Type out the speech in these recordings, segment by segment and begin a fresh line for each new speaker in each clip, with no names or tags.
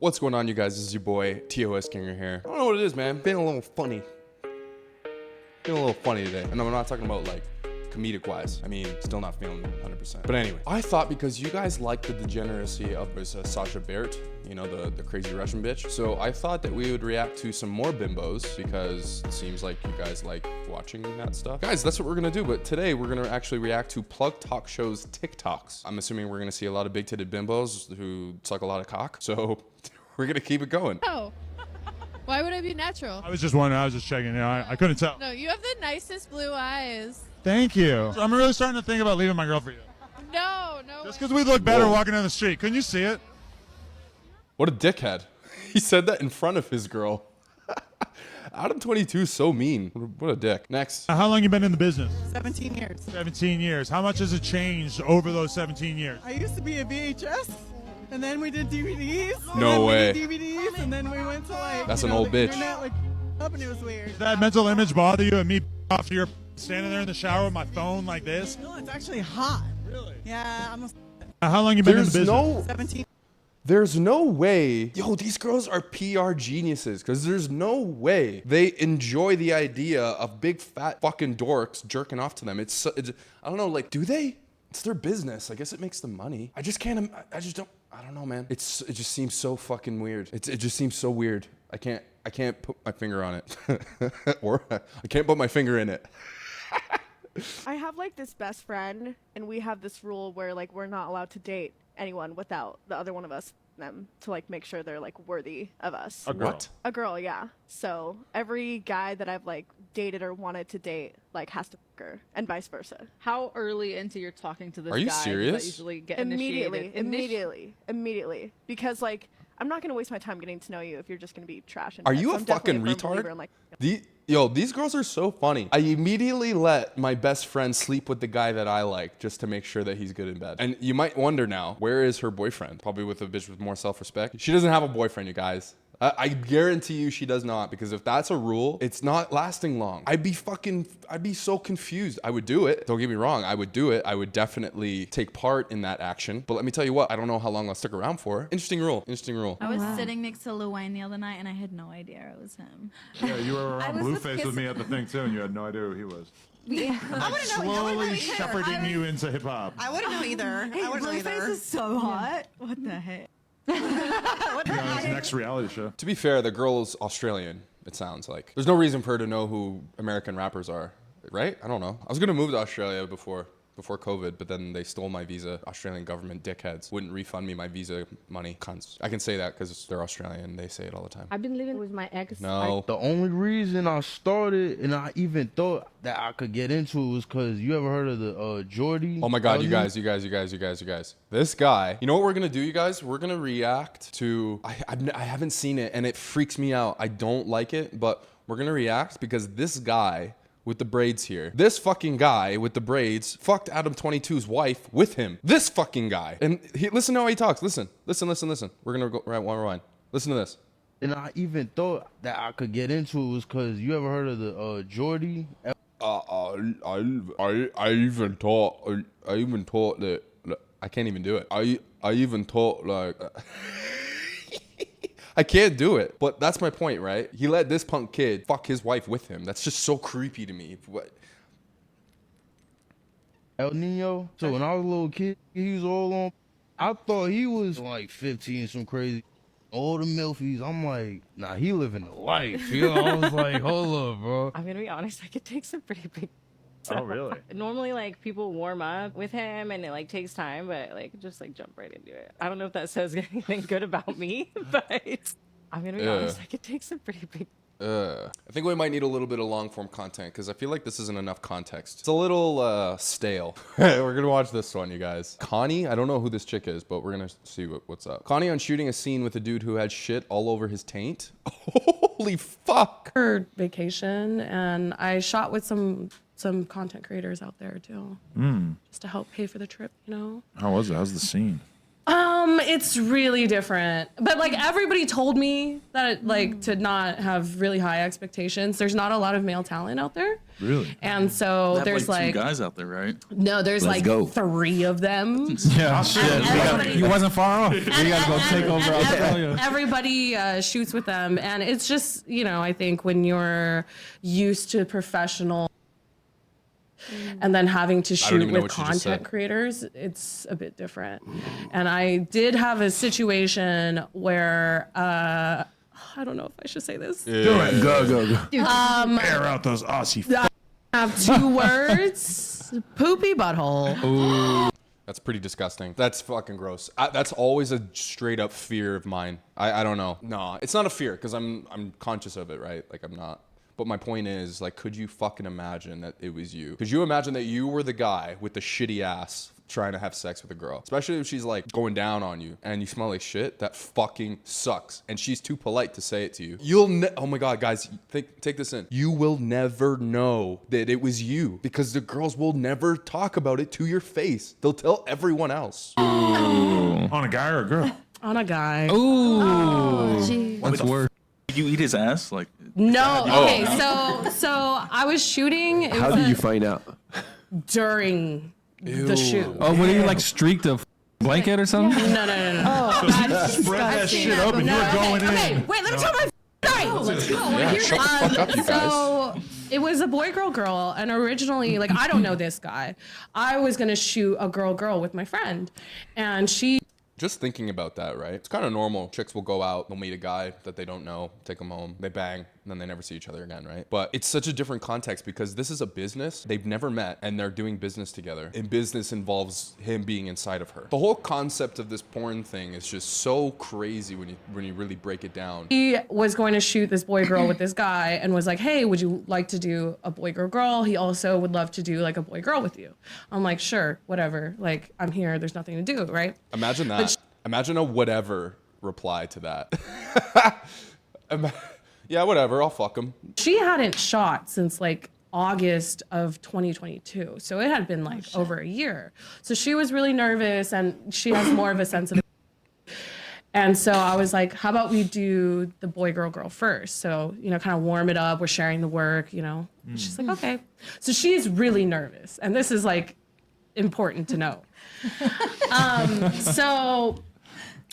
What's going on, you guys? This is your boy, TOS Kinger here. I don't know what it is, man. Being a little funny. Feeling a little funny today. And I'm not talking about, like, comedic-wise. I mean, still not feeling 100%. But anyway, I thought because you guys like the degeneracy of Sasha Baert, you know, the crazy Russian bitch. So I thought that we would react to some more bimbos because it seems like you guys like watching that stuff. Guys, that's what we're gonna do. But today we're gonna actually react to Plug Talk Show's TikToks. I'm assuming we're gonna see a lot of big-titted bimbos who suck a lot of cock. So we're gonna keep it going.
Oh. Why would I be natural?
I was just wondering. I was just checking. You know, I couldn't tell.
No, you have the nicest blue eyes.
Thank you. I'm really starting to think about leaving my girl for you.
No.
Just because we look better
Whoa.
walking down the street. Couldn't you see it?
What a dickhead. He said that in front of his girl. Adam 22 is so mean. What a dick. Next.
How long you been in the business?
17 years.
17 years. How much has it changed over those 17 years?
I used to be a VHS, and then we did DVDs.
No way.
We did DVDs, and then we went to like.
That's
you
an
know,
old
the
bitch.
Internet, like, up, and it was weird.
Did that mental image bother you and me off your standing there in the shower with my phone like this?
No, it's actually hot.
Really?
Yeah, I'm
How long you been in the
There's
business?
17.
There's no way. Yo, these girls are PR geniuses because there's no way they enjoy the idea of big fat fucking dorks jerking off to them. It's I don't know, like, do they? It's their business. I guess it makes them money. I just can't, I just don't, I don't know, man. It just seems so fucking weird. It just seems so weird. I can't put my finger on it. Or I can't put my finger in it.
I have like this best friend, and we have this rule where like we're not allowed to date anyone without the other one of us them to like make sure they're like worthy of us.
A girl.
What?
A girl, yeah. So every guy that I've like dated or wanted to date like has to fuck her, and vice versa.
How early into your talking to this
Are you
guy does
serious?
that usually get
Immediately,
initiated?
immediately, because like I'm not gonna waste my time getting to know you if you're just gonna be trash. And
Are
bad.
you
So
a
I'm definitely
fucking
firm believer
retard?
in, like,
These girls are so funny. I immediately let my best friend sleep with the guy that I like just to make sure that he's good in bed. And you might wonder now, where is her boyfriend? Probably with a bitch with more self-respect. She doesn't have a boyfriend, you guys. I guarantee you she does not, because if that's a rule, it's not lasting long. I'd be so confused. I would do it. Don't get me wrong. I would do it. I would definitely take part in that action. But let me tell you what, I don't know how long I'll stick around for. Interesting rule. Interesting rule.
I was sitting next to Lil Wayne the other night, and I had no idea it was him.
Yeah, you were
I
around
was with
Blueface
Kiss-
with me at the thing too, and you had no idea who he was.
Slowly shepherding you into hip hop.
I wouldn't know either. I wouldn't know either.
is so hot. What the heck?
Be on his next reality show.
To be fair, the girl's Australian, it sounds like. There's no reason for her to know who American rappers are, right? I don't know. I was gonna move to Australia before COVID, but then they stole my visa. Australian government dickheads wouldn't refund me my visa money. Cunts. I can say that because they're Australian. They say it all the time.
I've been living with my ex.
No.
The only reason I started and I even thought that I could get into it was because you ever heard of the Jordy?
Oh my God, you
album?
guys. This guy, you know what we're gonna do, you guys? We're gonna react to, I haven't seen it and it freaks me out. I don't like it, but we're gonna react because this guy with the braids here, this fucking guy with the braids fucked Adam 22's wife with him. This fucking guy. And listen to how he talks. Listen. We're gonna go rewind. Listen to this.
And I even thought that I could get into it was because you ever heard of the Jordy?
I even thought that I can't even do it. I even thought like I can't do it. But that's my point, right? He let this punk kid fuck his wife with him. That's just so creepy to me. What?
El Nino. So when I was a little kid, he was all on. I thought he was like 15, some crazy. All the milfies. I'm like, nah, he living the life. You know, I was like, hold up, bro.
I'm gonna be honest, like it takes some pretty big.
Oh, really?
Normally, like people warm up with him, and it like takes time, but like just like jump right into it. I don't know if that says anything good about me, but I'm gonna be honest, like it takes some pretty big.
I think we might need a little bit of long form content because I feel like this isn't enough context. It's a little stale. We're gonna watch this one, you guys. Connie, I don't know who this chick is, but we're gonna see what's up. Connie on shooting a scene with a dude who had shit all over his taint. Holy fuck.
For vacation, and I shot with some content creators out there too, just to help pay for the trip, you know.
How was it? How's the scene?
It's really different. But like everybody told me that like to not have really high expectations. There's not a lot of male talent out there.
Really?
And so
Have,
there's
like,
like
two guys out there, right?
no, there's
Let's
like
go.
3 of them.
Yeah, shit. You wasn't far off. We gotta go take over Australia.
Everybody shoots with them, and it's just, you know, I think when you're used to professional and then having to shoot
even know
with
what you just
content
said.
creators, it's a bit different. And I did have a situation where I don't know if I should say this.
Do it. Go.
Air out those Aussie.
I have 2 words: poopy butthole.
That's pretty disgusting. That's fucking gross. That's always a straight up fear of mine. I don't know. No, it's not a fear because I'm conscious of it, right? Like I'm not. But my point is, like, could you fucking imagine that it was you? Could you imagine that you were the guy with the shitty ass trying to have sex with a girl? Especially if she's like going down on you and you smell like shit. That fucking sucks. And she's too polite to say it to you. Oh my God, guys, take this in. You will never know that it was you because the girls will never talk about it to your face. They'll tell everyone else.
On a guy or a girl?
On a guy.
Ooh. That's worse.
Did you eat his ass? Like
No. Okay. So I was shooting. It
How
was
did you find out?
during the shoot.
Oh, what are you like streaked a blanket or something?
No.
Spread that shit open. You were going in.
Okay, wait. Let me tell my story. Let's go.
Yeah, shut the fuck up, you guys.
So it was a boy, girl, and originally, like, I don't know this guy. I was gonna shoot a girl with my friend, and she.
Just thinking about that, right? It's kind of normal. Chicks will go out, they'll meet a guy that they don't know, take him home, they bang, and then they never see each other again, right? But it's such a different context because this is a business. They've never met and they're doing business together. And business involves him being inside of her. The whole concept of this porn thing is just so crazy when you really break it down.
He was going to shoot this boy, girl with this guy and was like, hey, would you like to do a boy, girl? He also would love to do like a boy, girl with you. I'm like, sure, whatever. Like, I'm here. There's nothing to do, right?
Imagine that. Imagine a whatever reply to that. Yeah, whatever. I'll fuck him.
She hadn't shot since like August of 2022. So it had been like over a year. So she was really nervous and she has more of a sense of. And so I was like, how about we do the boy, girl first? So, you know, kind of warm it up. We're sharing the work, you know. She's like, okay. So she's really nervous. And this is like important to know. So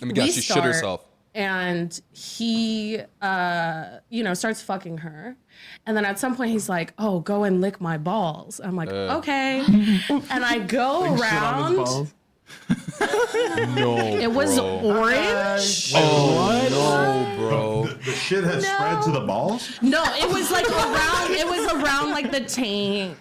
Let me guess, she shit herself.
And he, you know, starts fucking her. And then at some point he's like, oh, go and lick my balls. I'm like, okay. And I go around.
No,
It was orange.
Oh, no, bro.
The shit has spread to the balls?
No, it was like around, it was around like the taint.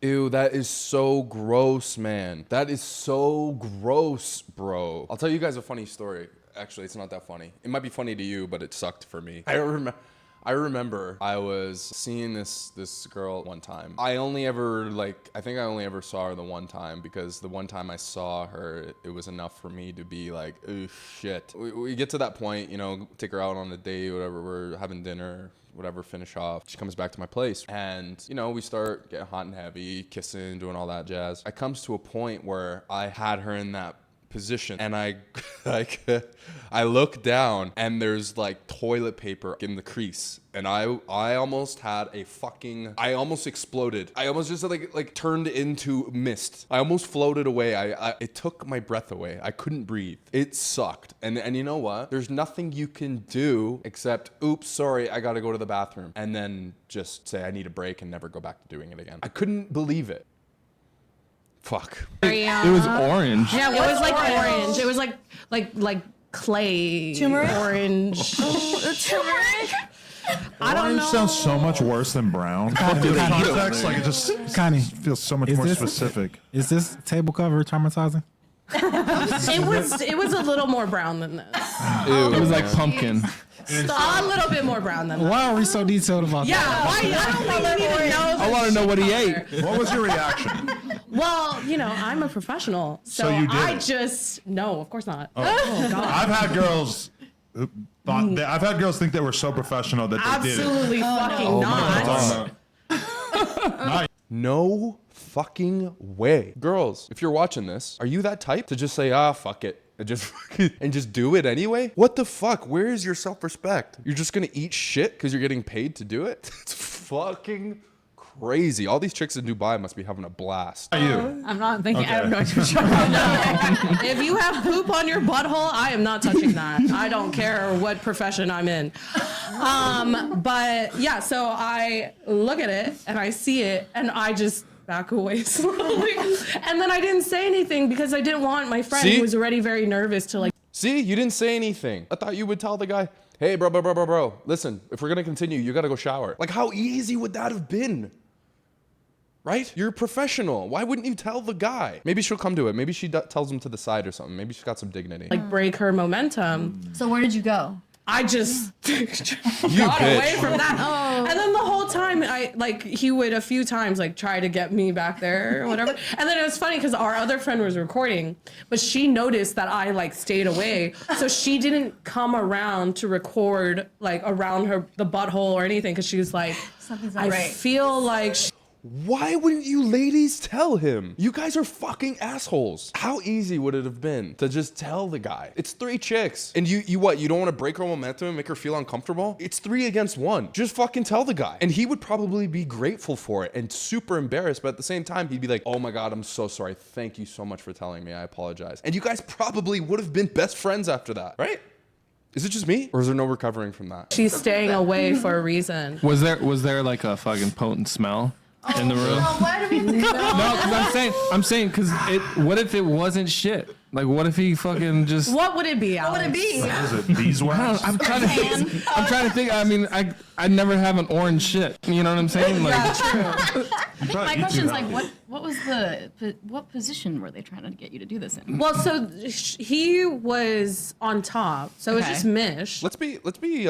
Ew, that is so gross, man. That is so gross, bro. I'll tell you guys a funny story. Actually, it's not that funny. It might be funny to you, but it sucked for me. I remember I was seeing this girl one time. I think I only ever saw her the one time because the one time I saw her, it was enough for me to be like, oh shit. We get to that point, you know, take her out on a date, whatever, we're having dinner, whatever, finish off. She comes back to my place and, you know, we start getting hot and heavy, kissing, doing all that jazz. It comes to a point where I had her in that position and I I look down and there's like toilet paper in the crease and I almost had I almost exploded. I almost just like turned into mist. I almost floated away. It took my breath away. I couldn't breathe. It sucked. And you know what? There's nothing you can do except, oops, sorry, I gotta go to the bathroom. And then just say I need a break and never go back to doing it again. I couldn't believe it. Fuck.
It was orange.
Yeah, it was like orange. It was like clay.
Turmeric?
Orange.
Turmeric?
I don't
Orange
know.
sounds so much worse than brown.
Dude,
Context, like it just
Connie,
feels so much more specific.
Is this table cover traumatizing?
It was a little more brown than this.
It was like pumpkin.
A little bit more brown than this.
Why are we so detailed about
Yeah,
that?
why? I don't think you need to know.
I want to know what he ate.
What was your reaction?
Well, you know, I'm a professional, so
you did
I
it?
just no, of course not.
Oh.
Oh God.
I've had girls think they were so professional that they did it.
Absolutely fucking
Oh,
not.
No fucking way. Girls, if you're watching this, are you that type to just say, ah, fuck it? and just do it anyway? What the fuck? Where is your self-respect? You're just gonna eat shit because you're getting paid to do it? It's fucking crazy. All these chicks in Dubai must be having a blast.
I'm not thinking.
Okay.
I don't know what you're talking
If you have poop on your butthole, I am not touching that. I don't care what profession I'm in. But yeah, so I look at it and I see it and I just back away slowly. And then I didn't say anything because I didn't want my friend who was already very nervous to like.
See, you didn't say anything. I thought you would tell the guy, hey, bro, listen, if we're gonna continue, you gotta go shower. Like, how easy would that have been? Right? You're a professional. Why wouldn't you tell the guy? Maybe she'll come to it. Maybe she tells him to the side or something. Maybe she's got some dignity.
Like break her momentum.
So where did you go?
I just got away from that. And then the whole time he would a few times like try to get me back there or whatever. And then it was funny because our other friend was recording, but she noticed that I like stayed away. So she didn't come around to record like around the butthole or anything because she was like,
Something's not
I
right.
feel like
Why wouldn't you ladies tell him? You guys are fucking assholes. How easy would it have been to just tell the guy? It's 3 chicks. And you what? You don't want to break her momentum and make her feel uncomfortable? It's 3 against 1. Just fucking tell the guy. And he would probably be grateful for it and super embarrassed. But at the same time, he'd be like, oh my God, I'm so sorry. Thank you so much for telling me. I apologize. And you guys probably would have been best friends after that, right? Is it just me? Or is there no recovering from that?
she's staying away for a reason.
Was there like a fucking potent smell in the room?
Why do we
No, because I'm saying, because what if it wasn't shit? Like, what if he fucking just?
What would it be, Alex?
What would it be?
Is it beeswax?
I'm trying to think. I mean, I never have an orange shit. You know what I'm saying? Like,
My question's like, what was what position were they trying to get you to do this in?
Well, so he was on top, so it's just Mish.
Let's be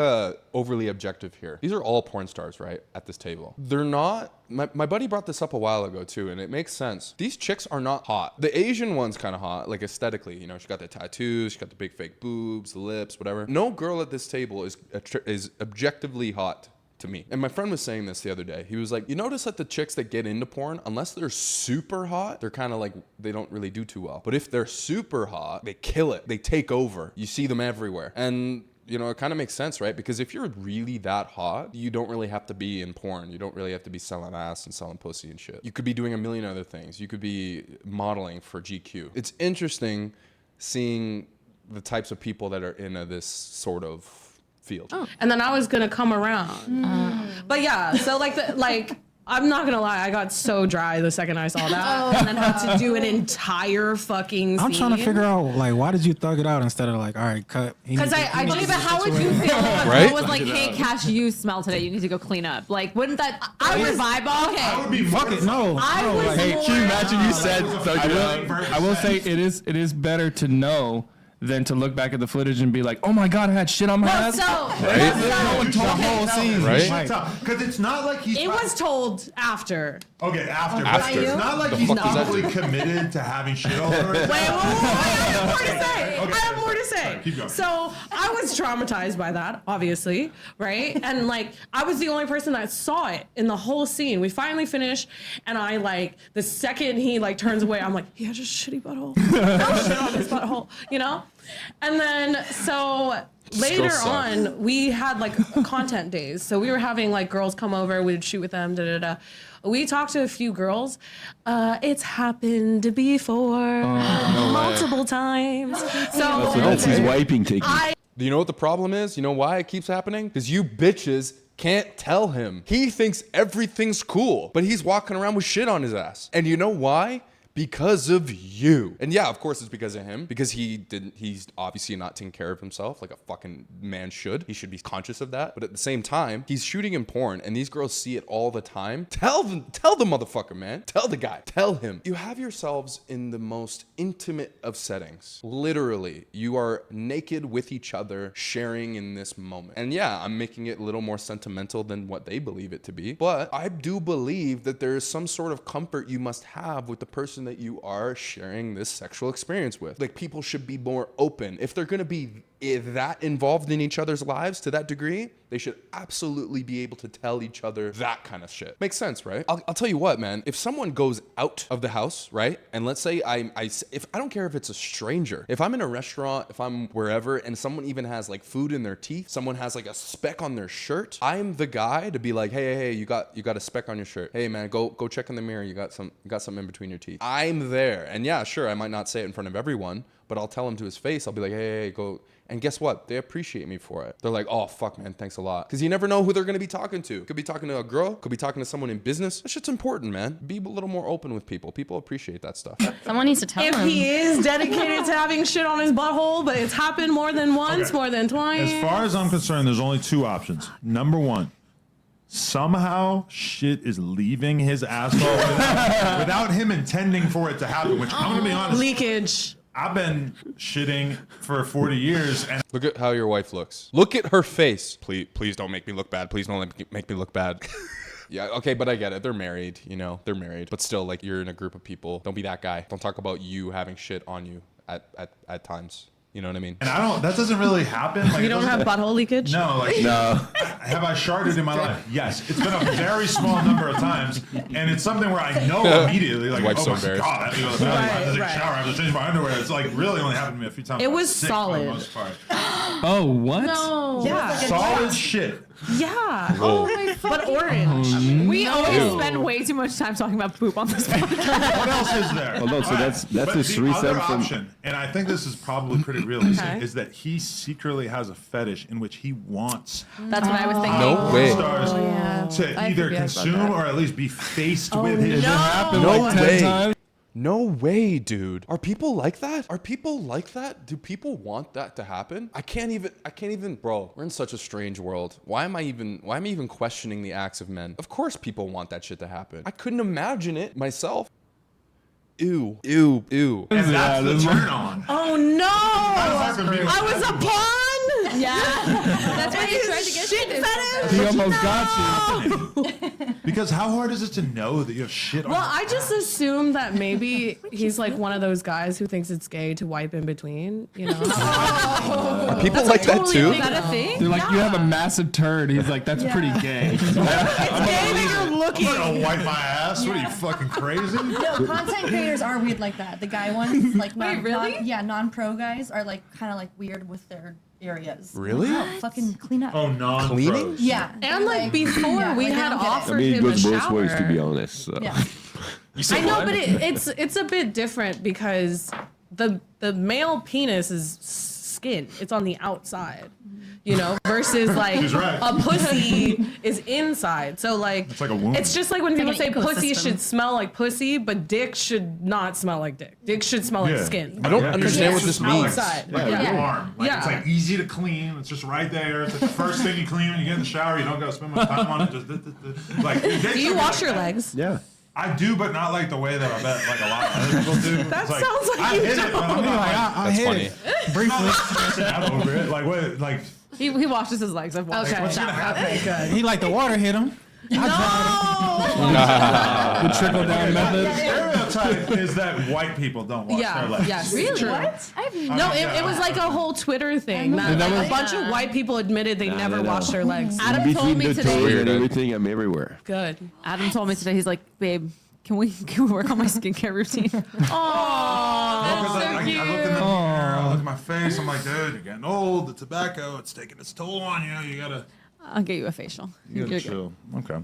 overly objective here. These are all porn stars, right? At this table, they're not. My buddy brought this up a while ago too, and it makes sense. These chicks are not hot. The Asian one's kind of hot, like aesthetically. You know, she got the tattoos, she got the big fake boobs, the lips, whatever. No girl at this table is objectively hot to me. And my friend was saying this the other day. He was like, you notice that the chicks that get into porn, unless they're super hot, they're kind of like, they don't really do too well. But if they're super hot, they kill it. They take over. You see them everywhere. And you know, it kind of makes sense, right? Because if you're really that hot, you don't really have to be in porn. You don't really have to be selling ass and selling pussy and shit. You could be doing a million other things. You could be modeling for GQ. It's interesting seeing the types of people that are in this sort of field.
Oh. And then I was gonna come around. But yeah, so I'm not gonna lie, I got so dry the second I saw that, and then had to do an entire fucking scene.
I'm trying to figure out, like, why did you thug it out instead of like, all right, cut?
Because I
but how would you feel if a
Right?
girl was like, hey, Cash, you smell today. You need to go clean up. Like, wouldn't that your vibe off?
I would be
Fuck it, no.
hey, can you imagine you said? I will say it is better to know than to look back at the footage and be like, oh my God, I had shit on my ass.
Right?
No one told the whole scene.
Right?
Because it's not like he's.
It was told after.
Okay, after.
After.
But it's not like
The
he's
fuck does that
fully
do?
committed to having shit all over his
Wait, I have more to say.
Okay.
I have more to say.
Right, keep going.
So I was traumatized by that, obviously, right? And like, I was the only person that saw it in the whole scene. We finally finished, and I like, the second he like turns away, I'm like, he has a shitty butthole. Shit on his butthole, you know? And then, so later on, we had like content days. So we were having like girls come over, we'd shoot with them, We talked to a few girls. It's happened before multiple times. So
That's his wiping technique.
Do you know what the problem is? You know why it keeps happening? Because you bitches can't tell him. He thinks everything's cool, but he's walking around with shit on his ass. And you know why? Because of you. And yeah, of course it's because of him, because he's obviously not taking care of himself like a fucking man should. He should be conscious of that. But at the same time, he's shooting in porn and these girls see it all the time. Tell the motherfucker, man. Tell the guy. Tell him. You have yourselves in the most intimate of settings. Literally, you are naked with each other, sharing in this moment. And yeah, I'm making it a little more sentimental than what they believe it to be. But I do believe that there is some sort of comfort you must have with the person that you are sharing this sexual experience with. Like, people should be more open. If they're gonna be that involved in each other's lives to that degree, they should absolutely be able to tell each other that kind of shit. Makes sense, right? I'll tell you what, man. If someone goes out of the house, right? And let's say if I don't care if it's a stranger, if I'm in a restaurant, if I'm wherever, and someone even has like food in their teeth, someone has like a speck on their shirt, I'm the guy to be like, hey, you got a speck on your shirt. Hey man, go check in the mirror. You got something in between your teeth. I'm there. And yeah, sure, I might not say it in front of everyone, but I'll tell him to his face. I'll be like, hey, go. And guess what? They appreciate me for it. They're like, oh, fuck, man, thanks a lot. Because you never know who they're going to be talking to. Could be talking to a girl. Could be talking to someone in business. That shit's important, man. Be a little more open with people. People appreciate that stuff.
Someone needs to tell him.
If he is dedicated to having shit on his butthole, but it's happened more than once, more than twice.
As far as I'm concerned, there's only two options. Number one, somehow shit is leaving his asshole without him intending for it to happen, which I'm going to be honest.
Leakage.
I've been shitting for 40 years, and
look at how your wife looks. Look at her face. Please don't make me look bad. Please don't make me look bad. Yeah, okay, but I get it. They're married, you know. They're married. But still, like, you're in a group of people. Don't be that guy. Don't talk about you having shit on you at times. You know what I mean?
And that doesn't really happen. Like,
you don't have butthole leakage?
No, have I sharted in my life? Yes. It's been a very small number of times, and it's something where I know immediately, like,
Wife's
oh
so
my God, I have to go to the bathroom, I have to take a shower, I have to change my underwear. It's like really only happened to me a few times.
It was
Sick
solid.
For the most part.
Oh, what?
No.
Yeah. Solid shit.
Yeah.
Oh my
But orange.
We always spend way too much time talking about poop on this podcast.
What else is there?
Well, no, so that's
But
a
the
threesome
other
from.
option, and I think this is probably pretty realistic, is that he secretly has a fetish in which he wants
That's what I was thinking.
No way.
stars to
I
either
forget about
consume
that.
or at least be faced with his.
It happened
No
like 10
way.
times.
No way, dude. Are people like that? Are people like that? Do people want that to happen? I can't even, bro, we're in such a strange world. Why am I even questioning the acts of men? Of course people want that shit to happen. I couldn't imagine it myself. Ew.
And that's the turn on.
Oh no!
I
was a pawn?
Yeah. That's why you tried to get
shit fetish.
He almost got you.
Because how hard is it to know that you have shit on
Well,
your
I just assume that maybe he's like one of those guys who thinks it's gay to wipe in between, you know?
Are people like that too?
Is that a thing?
They're like, you have a massive turd. He's like, that's pretty gay.
It's gay that you're looking.
I'm gonna wipe my ass. What are you, fucking crazy?
No, content creators are weird like that. The guy ones, like
really?
non-pro guys are like kind of like weird with their areas.
Really?
Like, oh, fucking clean up.
Oh, non-pros.
Cleaning?
Yeah.
And like before, we
like,
had
I don't get it.
I
offered
mean, it
him a
goes both
shower.
ways, to be honest. So.
Yeah.
You say
I know,
what?
but it's a bit different because the male penis is skin. It's on the outside, you know, versus like
She's right.
a pussy is inside. So like
It's like a womb.
it's just like when people
Like
say
an
pussy
ecosystem.
should smell like pussy, but dick should not smell like dick. Dick should smell like
Yeah.
skin.
I don't
Yeah.
understand what
It's
this
just
means.
Outside.
Like
Yeah.
your arm. Like,
Yeah.
It's like easy to clean. It's just right there. It's like the first thing you clean when you get in the shower. You don't gotta spend much time on it. Just like.
Do you wash your legs?
Yeah.
I do, but not like the way that I bet like a lot of other people do.
That
It's
sounds like
I
you
hit it, but I'm
don't.
not like,
I
That's
hit
funny.
it briefly.
stressing out over it. Like what? Like
He washes his legs. I've watched
Okay.
what's gonna happen?
Okay, good.
He like the water hit him.
The trickle down method.
The stereotype is that white people don't wash their
Yeah.
legs.
Yes.
Really?
True.
What?
I have
No, it was like a whole Twitter thing. That,
that
like,
was-
a bunch of white people admitted they never
no.
washed their legs.
Adam told
Between
me
the
today.
toes and everything, I'm everywhere.
Good.
Adam told me today. He's like, babe, can we work on my skincare routine?
Because I look in the mirror, I look at my face. I'm like, dude, you're getting old. The tobacco, it's taking its toll on you. You gotta
I'll get you a facial. You're good.
chill. Okay.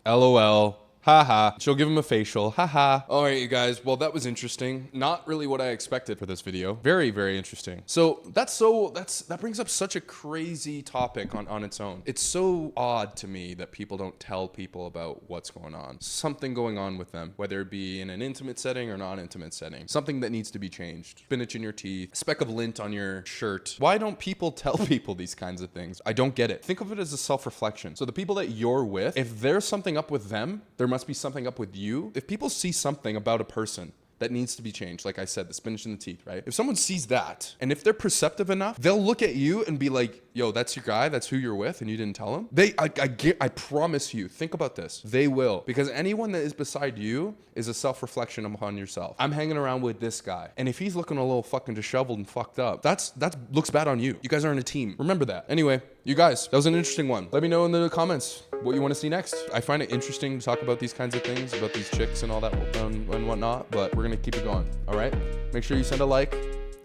LOL. Haha. She'll give him a facial. Haha. All right, you guys. Well, that was interesting. Not really what I expected for this video. Very, very interesting. That brings up such a crazy topic on its own. It's so odd to me that people don't tell people about what's going on. Something going on with them, whether it be in an intimate setting or non-intimate setting. Something that needs to be changed. Spinach in your teeth, speck of lint on your shirt. Why don't people tell people these kinds of things? I don't get it. Think of it as a self-reflection. So the people that you're with, if there's something up with them, there must be something up with you. If people see something about a person that needs to be changed, like I said, the spinach in the teeth, right? If someone sees that, and if they're perceptive enough, they'll look at you and be like, yo, that's your guy, that's who you're with, and you didn't tell him, I promise you, think about this, they will. Because anyone that is beside you is a self-reflection upon yourself. I'm hanging around with this guy, and if he's looking a little fucking disheveled and fucked up, that looks bad on you. You guys aren't a team. Remember that. Anyway, you guys, that was an interesting one. Let me know in the comments what you want to see next. I find it interesting to talk about these kinds of things, about these chicks and all that and whatnot, but we're gonna keep it going, all right? Make sure you send a like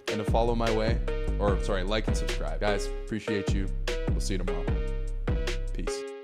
and to follow my way, or sorry, like and subscribe. Guys, appreciate you. We'll see you tomorrow. Peace.